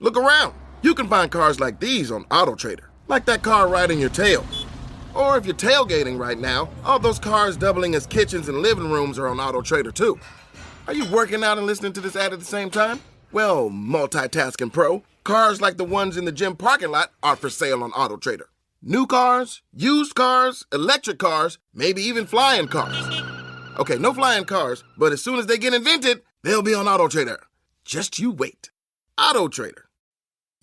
Look around. You can find cars like these on AutoTrader, like that car riding your tail. Or if you're tailgating right now, all those cars doubling as kitchens and living rooms are on AutoTrader too. Are you working out and listening to this ad at the same time? Well, multitasking pro, cars like the ones in the gym parking lot are for sale on AutoTrader. New cars, used cars, electric cars, maybe even flying cars. Okay, no flying cars, but as soon as they get invented, they'll be on AutoTrader. Just you wait. AutoTrader.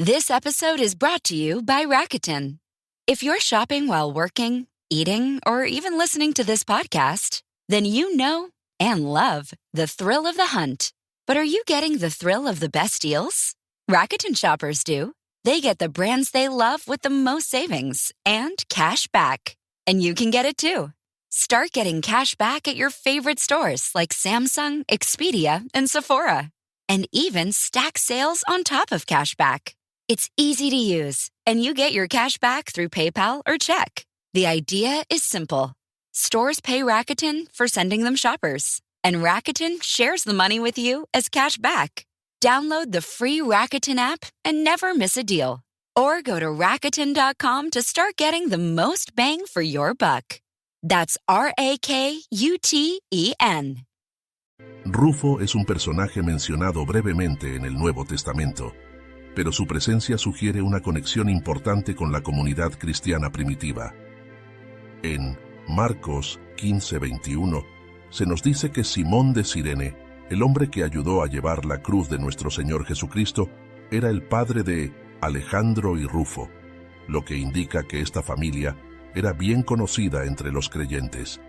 This episode is brought to you by Rakuten. If you're shopping while working, eating, or even listening to this podcast, then you know and love the thrill of the hunt. But are you getting the thrill of the best deals? Rakuten shoppers do. They get the brands they love with the most savings and cash back. And you can get it too. Start getting cash back at your favorite stores like Samsung, Expedia, and Sephora. And even stack sales on top of cash back. It's easy to use, and you get your cash back through PayPal or check. The idea is simple. Stores pay Rakuten for sending them shoppers, and Rakuten shares the money with you as cash back. Download the free Rakuten app and never miss a deal. Or go to Rakuten.com to start getting the most bang for your buck. That's Rakuten. Rufo es un personaje mencionado brevemente en el Nuevo Testamento, pero su presencia sugiere una conexión importante con la comunidad cristiana primitiva. En Marcos 15:21 se nos dice que Simón de Cirene, el hombre que ayudó a llevar la cruz de nuestro Señor Jesucristo, era el padre de Alejandro y Rufo, lo que indica que esta familia era bien conocida entre los creyentes.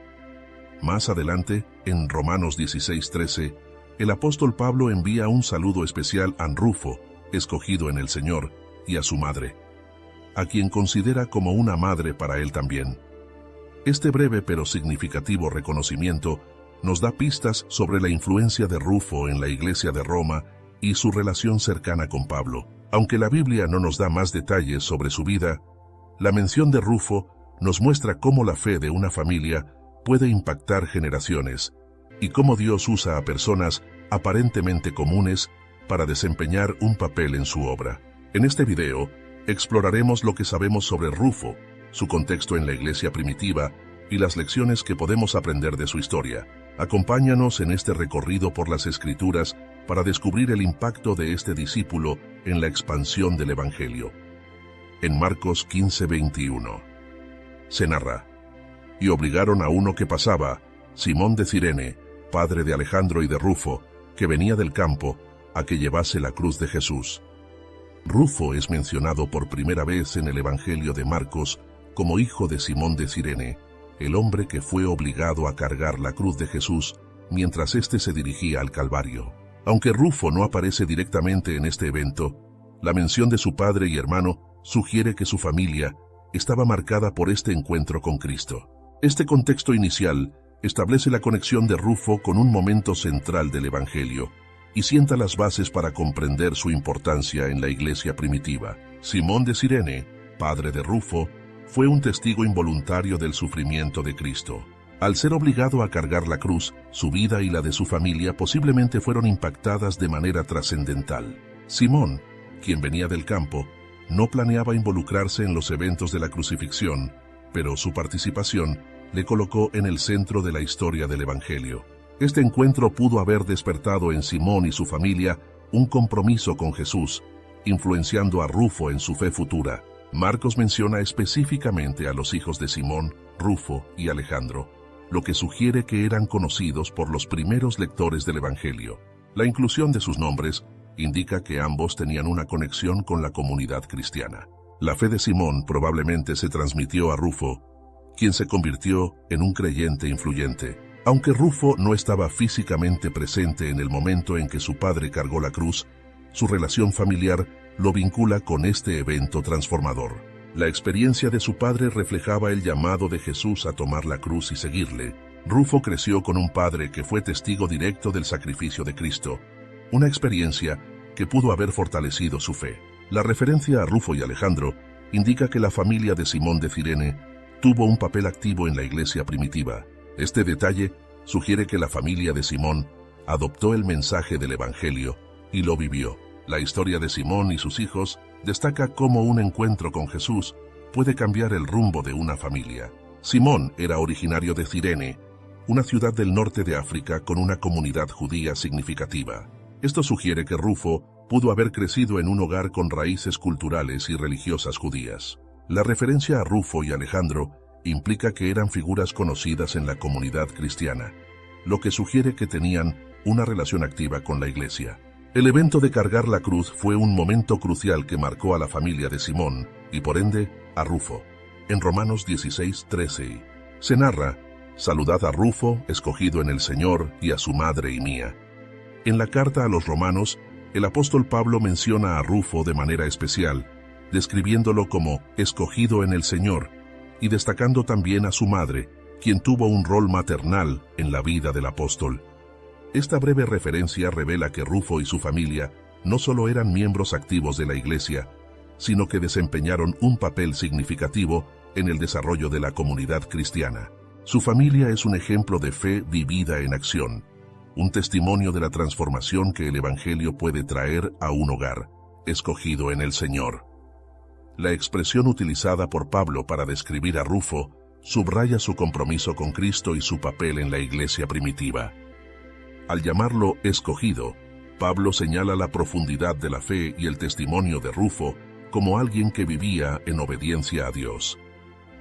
Más adelante, en Romanos 16:13, el apóstol Pablo envía un saludo especial a Rufo, escogido en el Señor, y a su madre, a quien considera como una madre para él también. Este breve pero significativo reconocimiento nos da pistas sobre la influencia de Rufo en la iglesia de Roma y su relación cercana con Pablo. Aunque la Biblia no nos da más detalles sobre su vida, la mención de Rufo nos muestra cómo la fe de una familia puede impactar generaciones y cómo Dios usa a personas aparentemente comunes para desempeñar un papel en su obra. En este video, exploraremos lo que sabemos sobre Rufo, su contexto en la iglesia primitiva y las lecciones que podemos aprender de su historia. Acompáñanos en este recorrido por las Escrituras para descubrir el impacto de este discípulo en la expansión del Evangelio. En Marcos 15:21 se narra: y obligaron a uno que pasaba, Simón de Cirene, padre de Alejandro y de Rufo, que venía del campo, a que llevase la cruz de Jesús. Rufo es mencionado por primera vez en el Evangelio de Marcos como hijo de Simón de Cirene, el hombre que fue obligado a cargar la cruz de Jesús mientras éste se dirigía al Calvario. Aunque Rufo no aparece directamente en este evento, la mención de su padre y hermano sugiere que su familia estaba marcada por este encuentro con Cristo. Este contexto inicial establece la conexión de Rufo con un momento central del Evangelio y sienta las bases para comprender su importancia en la iglesia primitiva. Simón de Cirene, padre de Rufo, fue un testigo involuntario del sufrimiento de Cristo. Al ser obligado a cargar la cruz, su vida y la de su familia posiblemente fueron impactadas de manera trascendental. Simón, quien venía del campo, no planeaba involucrarse en los eventos de la crucifixión, pero su participación le colocó en el centro de la historia del Evangelio. Este encuentro pudo haber despertado en Simón y su familia un compromiso con Jesús, influenciando a Rufo en su fe futura. Marcos menciona específicamente a los hijos de Simón, Rufo y Alejandro, lo que sugiere que eran conocidos por los primeros lectores del Evangelio. La inclusión de sus nombres indica que ambos tenían una conexión con la comunidad cristiana. La fe de Simón probablemente se transmitió a Rufo, quien se convirtió en un creyente influyente. Aunque Rufo no estaba físicamente presente en el momento en que su padre cargó la cruz, su relación familiar lo vincula con este evento transformador. La experiencia de su padre reflejaba el llamado de Jesús a tomar la cruz y seguirle. Rufo creció con un padre que fue testigo directo del sacrificio de Cristo, una experiencia que pudo haber fortalecido su fe. La referencia a Rufo y Alejandro indica que la familia de Simón de Cirene tuvo un papel activo en la iglesia primitiva. Este detalle sugiere que la familia de Simón adoptó el mensaje del Evangelio y lo vivió. La historia de Simón y sus hijos destaca cómo un encuentro con Jesús puede cambiar el rumbo de una familia. Simón era originario de Cirene, una ciudad del norte de África con una comunidad judía significativa. Esto sugiere que Rufo pudo haber crecido en un hogar con raíces culturales y religiosas judías. La referencia a Rufo y Alejandro implica que eran figuras conocidas en la comunidad cristiana, lo que sugiere que tenían una relación activa con la iglesia. El evento de cargar la cruz fue un momento crucial que marcó a la familia de Simón y por ende a Rufo. En Romanos 16:13 se narra: «Saludad a Rufo, escogido en el Señor, y a su madre y mía». En la carta a los romanos, el apóstol Pablo menciona a Rufo de manera especial, describiéndolo como escogido en el Señor, y destacando también a su madre, quien tuvo un rol maternal en la vida del apóstol. Esta breve referencia revela que Rufo y su familia no solo eran miembros activos de la iglesia, sino que desempeñaron un papel significativo en el desarrollo de la comunidad cristiana. Su familia es un ejemplo de fe vivida en acción, un testimonio de la transformación que el Evangelio puede traer a un hogar, escogido en el Señor. La expresión utilizada por Pablo para describir a Rufo subraya su compromiso con Cristo y su papel en la iglesia primitiva. Al llamarlo escogido, Pablo señala la profundidad de la fe y el testimonio de Rufo como alguien que vivía en obediencia a Dios.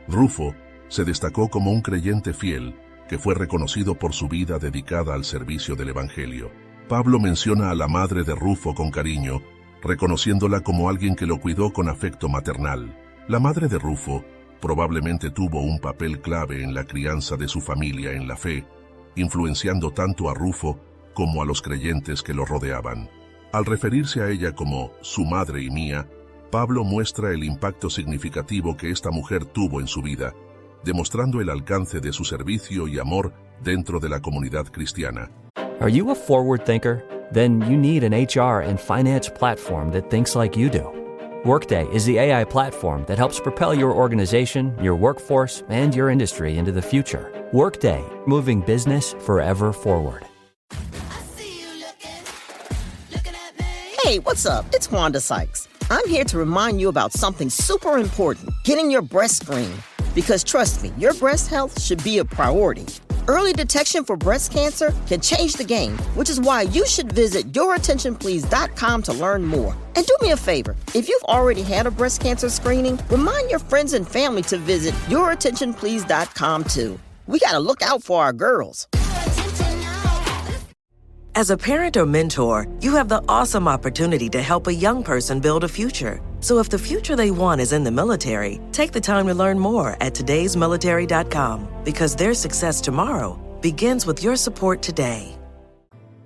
Rufo se destacó como un creyente fiel que fue reconocido por su vida dedicada al servicio del Evangelio. Pablo menciona a la madre de Rufo con cariño, reconociéndola como alguien que lo cuidó con afecto maternal. La madre de Rufo probablemente tuvo un papel clave en la crianza de su familia en la fe, influenciando tanto a Rufo como a los creyentes que lo rodeaban. Al referirse a ella como su madre y mía, Pablo muestra el impacto significativo que esta mujer tuvo en su vida, demostrando el alcance de su servicio y amor dentro de la comunidad cristiana. Are you a forward thinker? Then you need an HR and finance platform that thinks like you do. Workday is the AI platform that helps propel your organization, your workforce, and your industry into the future. Workday, moving business forever forward. Hey, what's up? It's Wanda Sykes. I'm here to remind you about something super important, getting your breast screened. Because trust me, your breast health should be a priority. Early detection for breast cancer can change the game, which is why you should visit yourattentionplease.com to learn more. And do me a favor, if you've already had a breast cancer screening, remind your friends and family to visit yourattentionplease.com too. We gotta look out for our girls. As a parent or mentor, you have the awesome opportunity to help a young person build a future. So if the future they want is in the military, take the time to learn more at todaysmilitary.com, because their success tomorrow begins with your support today.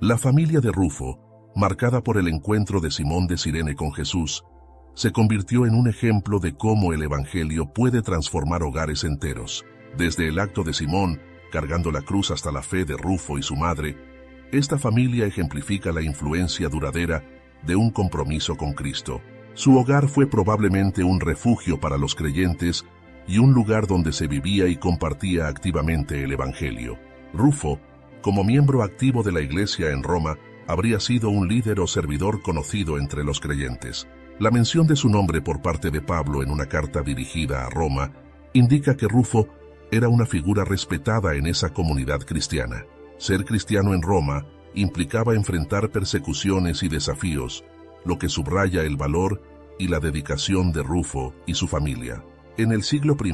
La familia de Rufo, marcada por el encuentro de Simón de Cirene con Jesús, se convirtió en un ejemplo de cómo el Evangelio puede transformar hogares enteros. Desde el acto de Simón, cargando la cruz, hasta la fe de Rufo y su madre, esta familia ejemplifica la influencia duradera de un compromiso con Cristo. Su hogar fue probablemente un refugio para los creyentes y un lugar donde se vivía y compartía activamente el Evangelio. Rufo, como miembro activo de la iglesia en Roma, habría sido un líder o servidor conocido entre los creyentes. La mención de su nombre por parte de Pablo en una carta dirigida a Roma indica que Rufo era una figura respetada en esa comunidad cristiana. Ser cristiano en Roma implicaba enfrentar persecuciones y desafíos, lo que subraya el valor y la dedicación de Rufo y su familia. En el siglo I,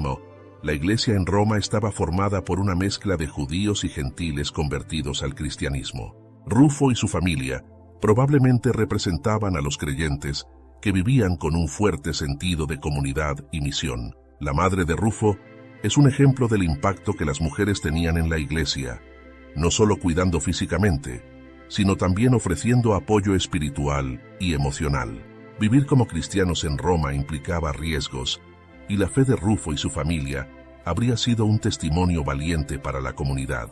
la iglesia en Roma estaba formada por una mezcla de judíos y gentiles convertidos al cristianismo. Rufo y su familia probablemente representaban a los creyentes que vivían con un fuerte sentido de comunidad y misión. La madre de Rufo es un ejemplo del impacto que las mujeres tenían en la iglesia, no solo cuidando físicamente, sino también ofreciendo apoyo espiritual y emocional. Vivir como cristianos en Roma implicaba riesgos, y la fe de Rufo y su familia habría sido un testimonio valiente para la comunidad.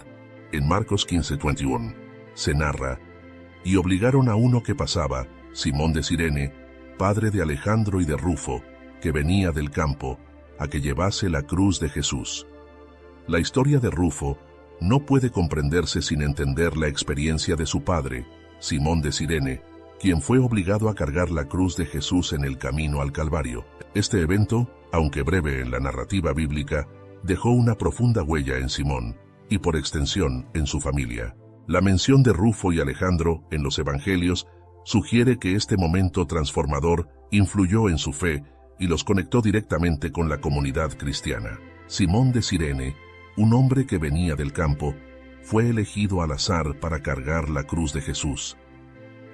En Marcos 15:21 se narra: «Y obligaron a uno que pasaba, Simón de Cirene, padre de Alejandro y de Rufo, que venía del campo, a que llevase la cruz de Jesús». La historia de Rufo no puede comprenderse sin entender la experiencia de su padre, Simón de Cirene, quien fue obligado a cargar la cruz de Jesús en el camino al Calvario. Este evento, aunque breve en la narrativa bíblica, dejó una profunda huella en Simón y por extensión en su familia. La mención de Rufo y Alejandro en los Evangelios sugiere que este momento transformador influyó en su fe y los conectó directamente con la comunidad cristiana. Simón de Cirene, un hombre que venía del campo, fue elegido al azar para cargar la cruz de Jesús.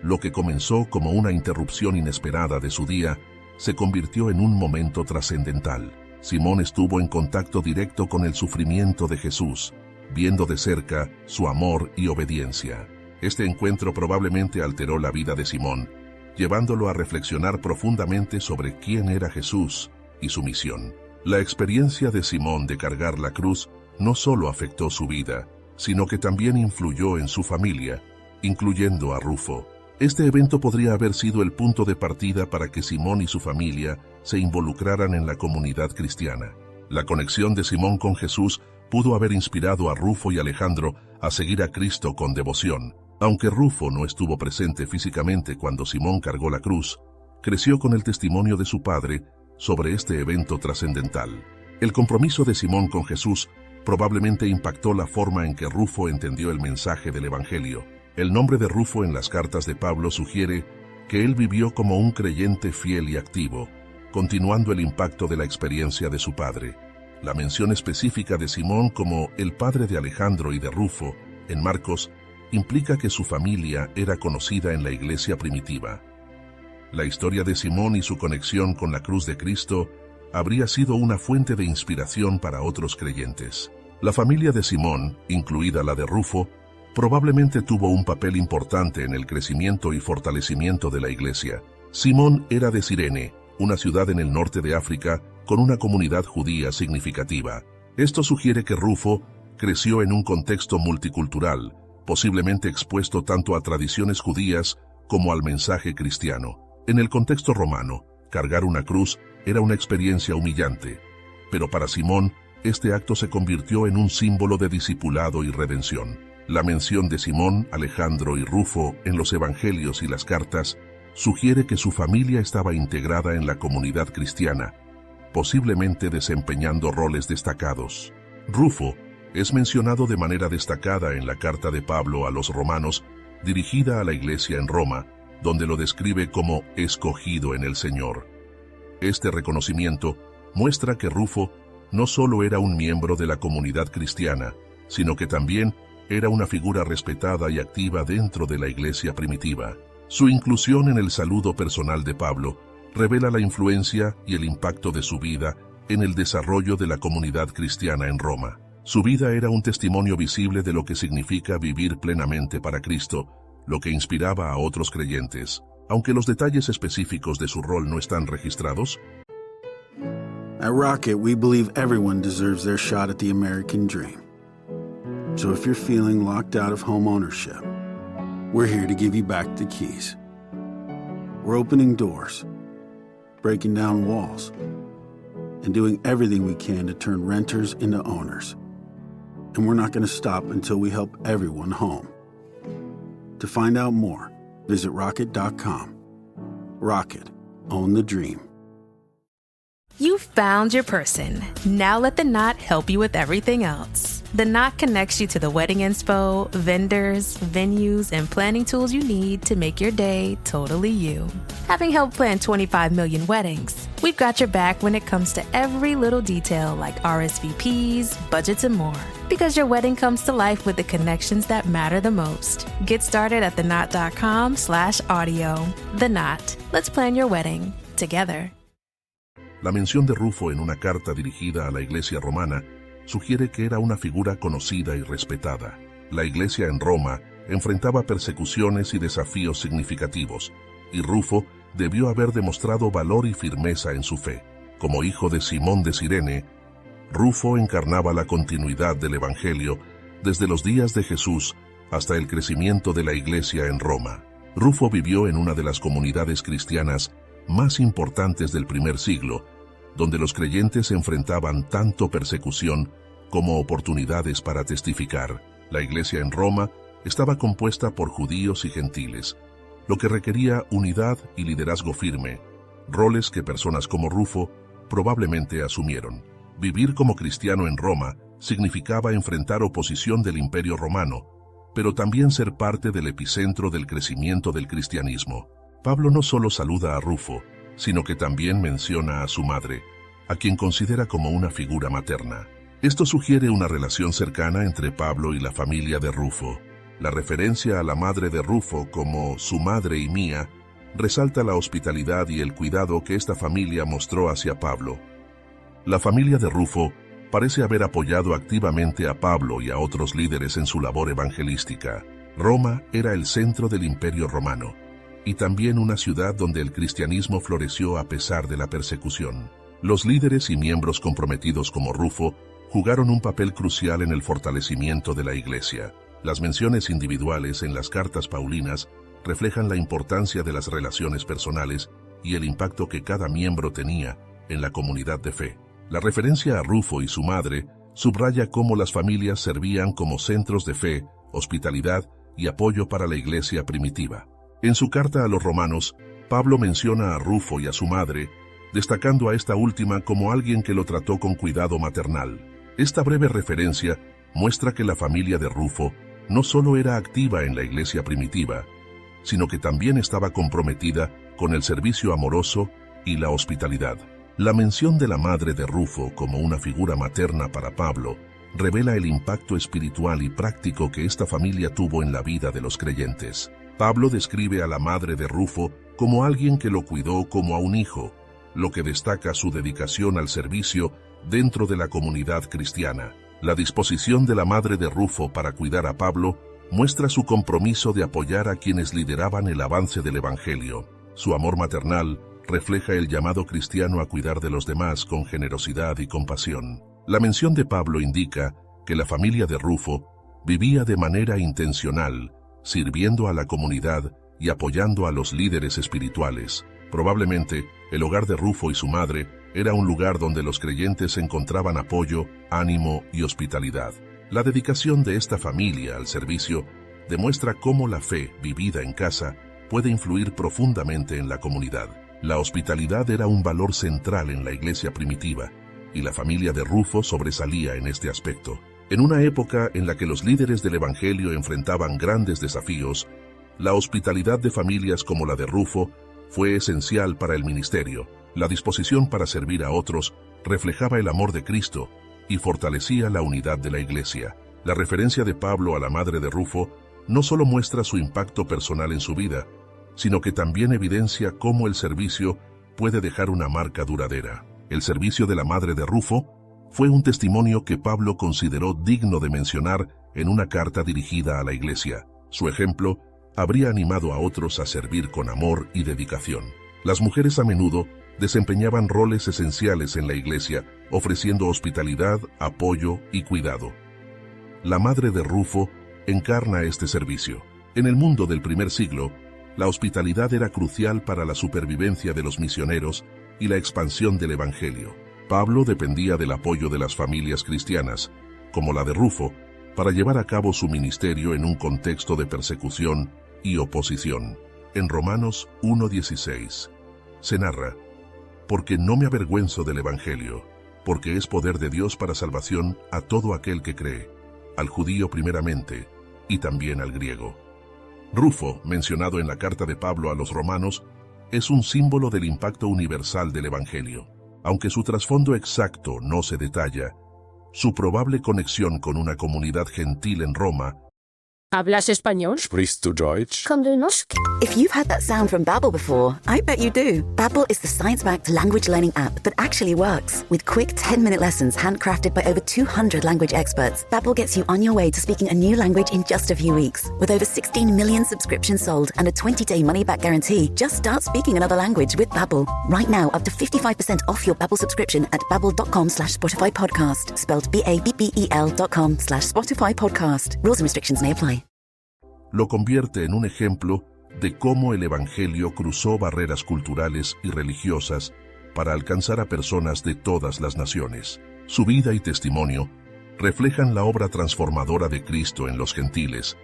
Lo que comenzó como una interrupción inesperada de su día se convirtió en un momento trascendental. Simón estuvo en contacto directo con el sufrimiento de Jesús, viendo de cerca su amor y obediencia. Este encuentro probablemente alteró la vida de Simón, llevándolo a reflexionar profundamente sobre quién era Jesús y su misión. La experiencia de Simón de cargar la cruz no solo afectó su vida, sino que también influyó en su familia, incluyendo a Rufo. Este evento podría haber sido el punto de partida para que Simón y su familia se involucraran en la comunidad cristiana. La conexión de Simón con Jesús pudo haber inspirado a Rufo y Alejandro a seguir a Cristo con devoción. Aunque Rufo no estuvo presente físicamente cuando Simón cargó la cruz, creció con el testimonio de su padre sobre este evento trascendental. El compromiso de Simón con Jesús probablemente impactó la forma en que Rufo entendió el mensaje del Evangelio. El nombre de Rufo en las cartas de Pablo sugiere que él vivió como un creyente fiel y activo, continuando el impacto de la experiencia de su padre. La mención específica de Simón como el padre de Alejandro y de Rufo en Marcos implica que su familia era conocida en la iglesia primitiva. La historia de Simón y su conexión con la cruz de Cristo habría sido una fuente de inspiración para otros creyentes. La familia de Simón, incluida la de Rufo, probablemente tuvo un papel importante en el crecimiento y fortalecimiento de la iglesia. Simón era de Cirene, una ciudad en el norte de África con una comunidad judía significativa. Esto sugiere que Rufo creció en un contexto multicultural, posiblemente expuesto tanto a tradiciones judías como al mensaje cristiano. En el contexto romano, cargar una cruz era una experiencia humillante, pero para Simón, este acto se convirtió en un símbolo de discipulado y redención. La mención de Simón, Alejandro y Rufo en los Evangelios y las cartas sugiere que su familia estaba integrada en la comunidad cristiana, posiblemente desempeñando roles destacados. Rufo es mencionado de manera destacada en la carta de Pablo a los romanos, dirigida a la iglesia en Roma, donde lo describe como escogido en el Señor. Este reconocimiento muestra que Rufo no solo era un miembro de la comunidad cristiana, sino que también era una figura respetada y activa dentro de la iglesia primitiva. Su inclusión en el saludo personal de Pablo revela la influencia y el impacto de su vida en el desarrollo de la comunidad cristiana en Roma. Su vida era un testimonio visible de lo que significa vivir plenamente para Cristo, lo que inspiraba a otros creyentes, aunque los detalles específicos de su rol no están registrados. At Rocket, we believe everyone deserves their shot at the American dream. So if you're feeling locked out of home ownership, we're here to give you back the keys. We're opening doors, breaking down walls, and doing everything we can to turn renters into owners. And we're not going to stop until we help everyone home. To find out more, visit Rocket.com. Rocket, own the dream. You found your person. Now let the Knot help you with everything else. The Knot connects you to the wedding inspo, vendors, venues, and planning tools you need to make your day totally you. Having helped plan 25 million weddings, we've got your back when it comes to every little detail like RSVPs, budgets, and more. Because your wedding comes to life with the connections that matter the most. Get started at theknot.com/audio. The Knot. Let's plan your wedding together. La mención de Rufo en una carta dirigida a la iglesia romana sugiere que era una figura conocida y respetada. La iglesia en Roma enfrentaba persecuciones y desafíos significativos, y Rufo debió haber demostrado valor y firmeza en su fe. Como hijo de Simón de Cirene, Rufo encarnaba la continuidad del Evangelio desde los días de Jesús hasta el crecimiento de la iglesia en Roma. Rufo vivió en una de las comunidades cristianas más importantes del primer siglo, donde los creyentes enfrentaban tanto persecución como oportunidades para testificar. La iglesia en Roma estaba compuesta por judíos y gentiles, lo que requería unidad y liderazgo firme, roles que personas como Rufo probablemente asumieron. Vivir como cristiano en Roma significaba enfrentar oposición del Imperio Romano, pero también ser parte del epicentro del crecimiento del cristianismo. Pablo no solo saluda a Rufo, sino que también menciona a su madre, a quien considera como una figura materna. Esto sugiere una relación cercana entre Pablo y la familia de Rufo. La referencia a la madre de Rufo como su madre y mía resalta la hospitalidad y el cuidado que esta familia mostró hacia Pablo. La familia de Rufo parece haber apoyado activamente a Pablo y a otros líderes en su labor evangelística. Roma era el centro del Imperio Romano, y también una ciudad donde el cristianismo floreció a pesar de la persecución. Los líderes y miembros comprometidos como Rufo jugaron un papel crucial en el fortalecimiento de la Iglesia. Las menciones individuales en las cartas paulinas reflejan la importancia de las relaciones personales y el impacto que cada miembro tenía en la comunidad de fe. La referencia a Rufo y su madre subraya cómo las familias servían como centros de fe, hospitalidad y apoyo para la iglesia primitiva. En su carta a los romanos, Pablo menciona a Rufo y a su madre, destacando a esta última como alguien que lo trató con cuidado maternal. Esta breve referencia muestra que la familia de Rufo no solo era activa en la iglesia primitiva, sino que también estaba comprometida con el servicio amoroso y la hospitalidad. La mención de la madre de Rufo como una figura materna para Pablo revela el impacto espiritual y práctico que esta familia tuvo en la vida de los creyentes. Pablo describe a la madre de Rufo como alguien que lo cuidó como a un hijo, lo que destaca su dedicación al servicio dentro de la comunidad cristiana. La disposición de la madre de Rufo para cuidar a Pablo muestra su compromiso de apoyar a quienes lideraban el avance del Evangelio. Su amor maternal refleja el llamado cristiano a cuidar de los demás con generosidad y compasión. La mención de Pablo indica que la familia de Rufo vivía de manera intencional, sirviendo a la comunidad y apoyando a los líderes espirituales. Probablemente, el hogar de Rufo y su madre era un lugar donde los creyentes encontraban apoyo, ánimo y hospitalidad. La dedicación de esta familia al servicio demuestra cómo la fe vivida en casa puede influir profundamente en la comunidad. La hospitalidad era un valor central en la iglesia primitiva, y la familia de Rufo sobresalía en este aspecto. En una época en la que los líderes del Evangelio enfrentaban grandes desafíos, la hospitalidad de familias como la de Rufo fue esencial para el ministerio. La disposición para servir a otros reflejaba el amor de Cristo y fortalecía la unidad de la iglesia. La referencia de Pablo a la madre de Rufo no solo muestra su impacto personal en su vida, sino que también evidencia cómo el servicio puede dejar una marca duradera. El servicio de la madre de Rufo fue un testimonio que Pablo consideró digno de mencionar en una carta dirigida a la iglesia. Su ejemplo habría animado a otros a servir con amor y dedicación. Las mujeres a menudo desempeñaban roles esenciales en la iglesia, ofreciendo hospitalidad, apoyo y cuidado. La madre de Rufo encarna este servicio. En el mundo del primer siglo, la hospitalidad era crucial para la supervivencia de los misioneros y la expansión del Evangelio. Pablo dependía del apoyo de las familias cristianas, como la de Rufo, para llevar a cabo su ministerio en un contexto de persecución y oposición. En Romanos 1:16 se narra: «Porque no me avergüenzo del Evangelio, porque es poder de Dios para salvación a todo aquel que cree, al judío primeramente, y también al griego». Rufo, mencionado en la carta de Pablo a los romanos, es un símbolo del impacto universal del Evangelio. Aunque su trasfondo exacto no se detalla, su probable conexión con una comunidad gentil en Roma. ¿Hablas español? Sprichst du Deutsch? If you've had that sound from Babbel before, I bet you do. Babbel is the science-backed language learning app that actually works. With quick 10-minute lessons handcrafted by over 200 language experts, Babbel gets you on your way to speaking a new language in just a few weeks. With over 16 million subscriptions sold and a 20-day money-back guarantee, just start speaking another language with Babbel. Right now, up to 55% off your Babbel subscription at babbel.com/Spotify podcast. Spelled BABBEL.com/Spotify podcast. Rules and restrictions may apply. Lo convierte en un ejemplo de cómo el Evangelio cruzó barreras culturales y religiosas para alcanzar a personas de todas las naciones. Su vida y testimonio reflejan la obra transformadora de Cristo en los gentiles,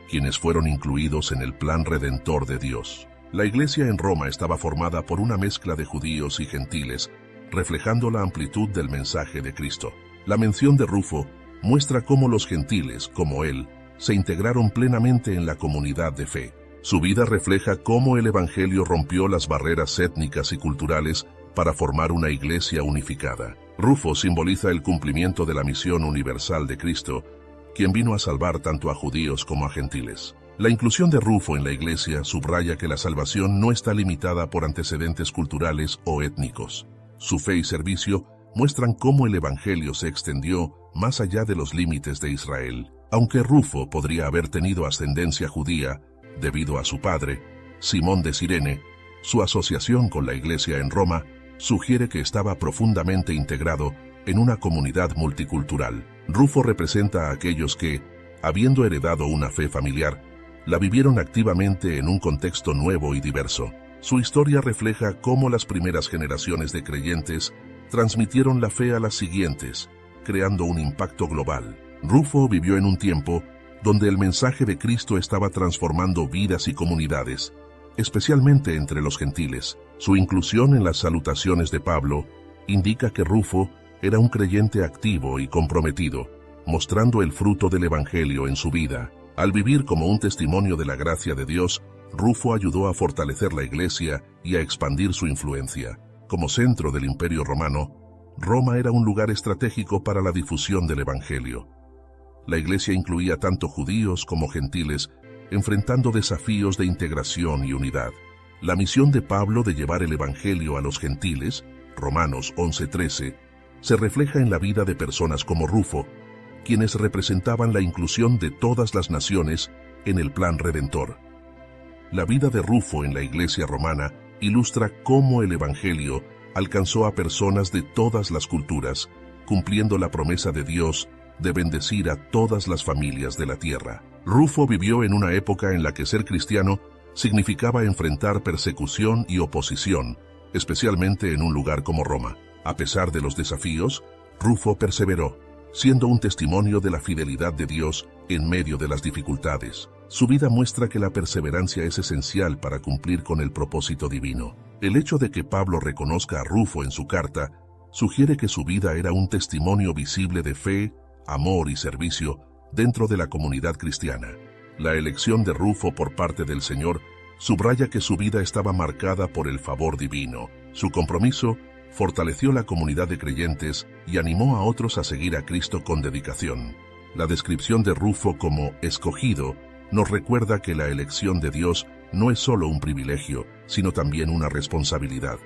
quienes fueron incluidos en el plan redentor de Dios. La iglesia en Roma estaba formada por una mezcla de judíos y gentiles, reflejando la amplitud del mensaje de Cristo. La mención de Rufo muestra cómo los gentiles, como él, se integraron plenamente en la comunidad de fe. Su vida refleja cómo el Evangelio rompió las barreras étnicas y culturales para formar una iglesia unificada. Rufo simboliza el cumplimiento de la misión universal de Cristo, quien vino a salvar tanto a judíos como a gentiles. La inclusión de Rufo en la iglesia subraya que la salvación no está limitada por antecedentes culturales o étnicos. Su fe y servicio muestran cómo el Evangelio se extendió más allá de los límites de Israel. Aunque Rufo podría haber tenido ascendencia judía debido a su padre, Simón de Cirene, su asociación con la iglesia en Roma sugiere que estaba profundamente integrado en una comunidad multicultural. Rufo representa a aquellos que, habiendo heredado una fe familiar, la vivieron activamente en un contexto nuevo y diverso. Su historia refleja cómo las primeras generaciones de creyentes transmitieron la fe a las siguientes, creando un impacto global. Rufo vivió en un tiempo donde el mensaje de Cristo estaba transformando vidas y comunidades, especialmente entre los gentiles. Su inclusión en las salutaciones de Pablo indica que Rufo era un creyente activo y comprometido, mostrando el fruto del Evangelio en su vida. Al vivir como un testimonio de la gracia de Dios, Rufo ayudó a fortalecer la iglesia y a expandir su influencia. Como centro del Imperio Romano, Roma era un lugar estratégico para la difusión del Evangelio. La iglesia incluía tanto judíos como gentiles, enfrentando desafíos de integración y unidad. La misión de Pablo de llevar el Evangelio a los gentiles, Romanos 11:13, se refleja en la vida de personas como Rufo, quienes representaban la inclusión de todas las naciones en el plan redentor. La vida de Rufo en la iglesia romana ilustra cómo el Evangelio alcanzó a personas de todas las culturas, cumpliendo la promesa de Dios de bendecir a todas las familias de la tierra. Rufo vivió en una época en la que ser cristiano significaba enfrentar persecución y oposición, especialmente en un lugar como Roma. A pesar de los desafíos, Rufo perseveró, siendo un testimonio de la fidelidad de Dios en medio de las dificultades. Su vida muestra que la perseverancia es esencial para cumplir con el propósito divino. El hecho de que Pablo reconozca a Rufo en su carta sugiere que su vida era un testimonio visible de fe, amor y servicio dentro de la comunidad cristiana. La elección de Rufo por parte del Señor subraya que su vida estaba marcada por el favor divino. Su compromiso fortaleció la comunidad de creyentes y animó a otros a seguir a Cristo con dedicación. La descripción de Rufo como escogido nos recuerda que la elección de Dios no es solo un privilegio, sino también una responsabilidad.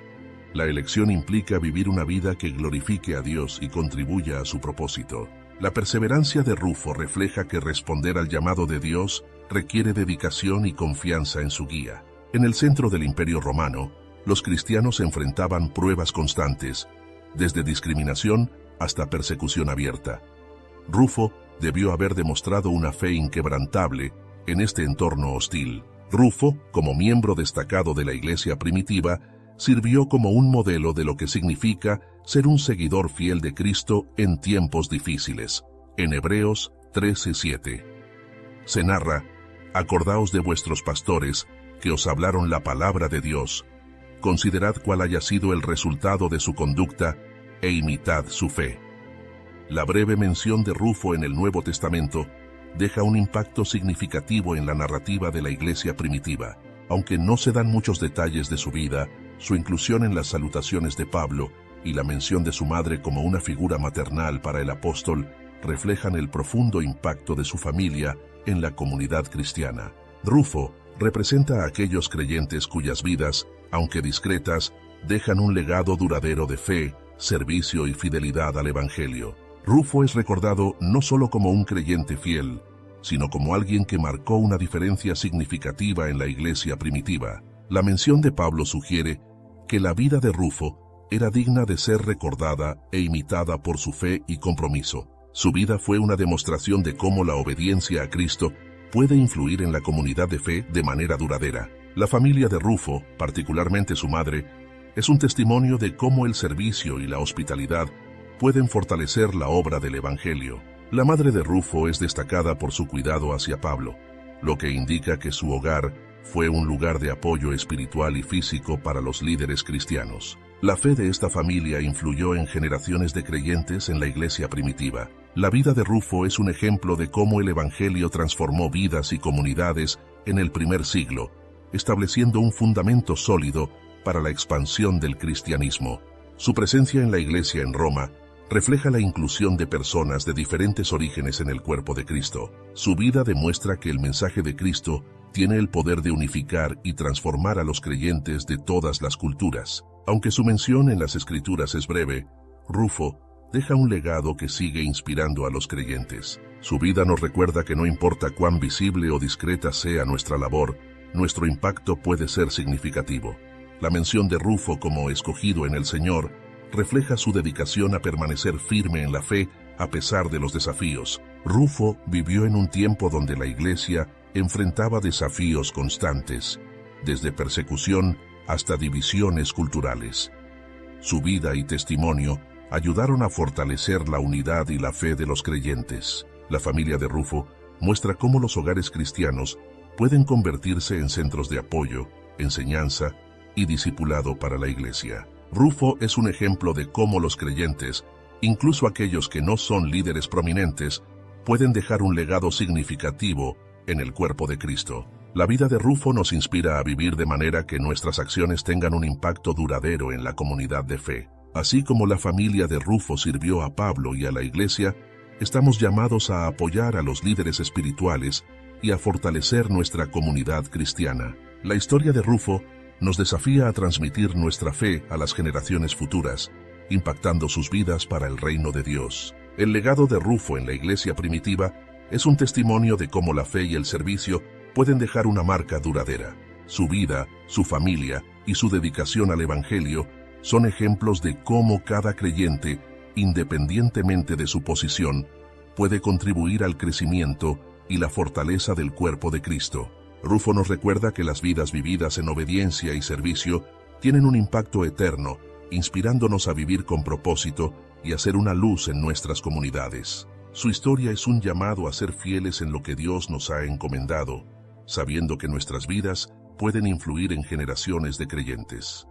La elección implica vivir una vida que glorifique a Dios y contribuya a su propósito. La perseverancia de Rufo refleja que responder al llamado de Dios requiere dedicación y confianza en su guía. En el centro del Imperio Romano, los cristianos enfrentaban pruebas constantes, desde discriminación hasta persecución abierta. Rufo debió haber demostrado una fe inquebrantable en este entorno hostil. Rufo, como miembro destacado de la iglesia primitiva, sirvió como un modelo de lo que significa ser un seguidor fiel de Cristo en tiempos difíciles. En Hebreos 13:7 se narra: «Acordaos de vuestros pastores, que os hablaron la palabra de Dios. Considerad cuál haya sido el resultado de su conducta, e imitad su fe». La breve mención de Rufo en el Nuevo Testamento deja un impacto significativo en la narrativa de la iglesia primitiva. Aunque no se dan muchos detalles de su vida, su inclusión en las salutaciones de Pablo y la mención de su madre como una figura maternal para el apóstol reflejan el profundo impacto de su familia en la comunidad cristiana. Rufo representa a aquellos creyentes cuyas vidas, aunque discretas, dejan un legado duradero de fe, servicio y fidelidad al Evangelio. Rufo es recordado no solo como un creyente fiel, sino como alguien que marcó una diferencia significativa en la iglesia primitiva. La mención de Pablo sugiere que la vida de Rufo era digna de ser recordada e imitada por su fe y compromiso. Su vida fue una demostración de cómo la obediencia a Cristo puede influir en la comunidad de fe de manera duradera. La familia de Rufo, particularmente su madre, es un testimonio de cómo el servicio y la hospitalidad pueden fortalecer la obra del Evangelio. La madre de Rufo es destacada por su cuidado hacia Pablo. lo que indica que su hogar fue un lugar de apoyo espiritual y físico para los líderes cristianos. La fe de esta familia influyó en generaciones de creyentes en la iglesia primitiva. La vida de Rufo es un ejemplo de cómo el Evangelio transformó vidas y comunidades en el primer siglo, estableciendo un fundamento sólido para la expansión del cristianismo. Su presencia en la iglesia en Roma refleja la inclusión de personas de diferentes orígenes en el cuerpo de Cristo. Su vida demuestra que el mensaje de Cristo tiene el poder de unificar y transformar a los creyentes de todas las culturas. Aunque su mención en las Escrituras es breve, Rufo deja un legado que sigue inspirando a los creyentes. Su vida nos recuerda que no importa cuán visible o discreta sea nuestra labor, nuestro impacto puede ser significativo. La mención de Rufo como escogido en el Señor refleja su dedicación a permanecer firme en la fe a pesar de los desafíos. Rufo vivió en un tiempo donde la iglesia enfrentaba desafíos constantes, desde persecución hasta divisiones culturales. Su vida y testimonio ayudaron a fortalecer la unidad y la fe de los creyentes. La familia de Rufo muestra cómo los hogares cristianos pueden convertirse en centros de apoyo, enseñanza y discipulado para la iglesia. Rufo es un ejemplo de cómo los creyentes, incluso aquellos que no son líderes prominentes, pueden dejar un legado significativo en el cuerpo de Cristo. La vida de Rufo nos inspira a vivir de manera que nuestras acciones tengan un impacto duradero en la comunidad de fe. Así como la familia de Rufo sirvió a Pablo y a la iglesia, estamos llamados a apoyar a los líderes espirituales y a fortalecer nuestra comunidad cristiana. La historia de Rufo nos desafía a transmitir nuestra fe a las generaciones futuras, impactando sus vidas para el reino de Dios. El legado de Rufo en la iglesia primitiva es un testimonio de cómo la fe y el servicio pueden dejar una marca duradera. Su vida, su familia y su dedicación al Evangelio son ejemplos de cómo cada creyente, independientemente de su posición, puede contribuir al crecimiento y la fortaleza del cuerpo de Cristo. Rufo nos recuerda que las vidas vividas en obediencia y servicio tienen un impacto eterno, inspirándonos a vivir con propósito y a ser una luz en nuestras comunidades. Su historia es un llamado a ser fieles en lo que Dios nos ha encomendado, sabiendo que nuestras vidas pueden influir en generaciones de creyentes.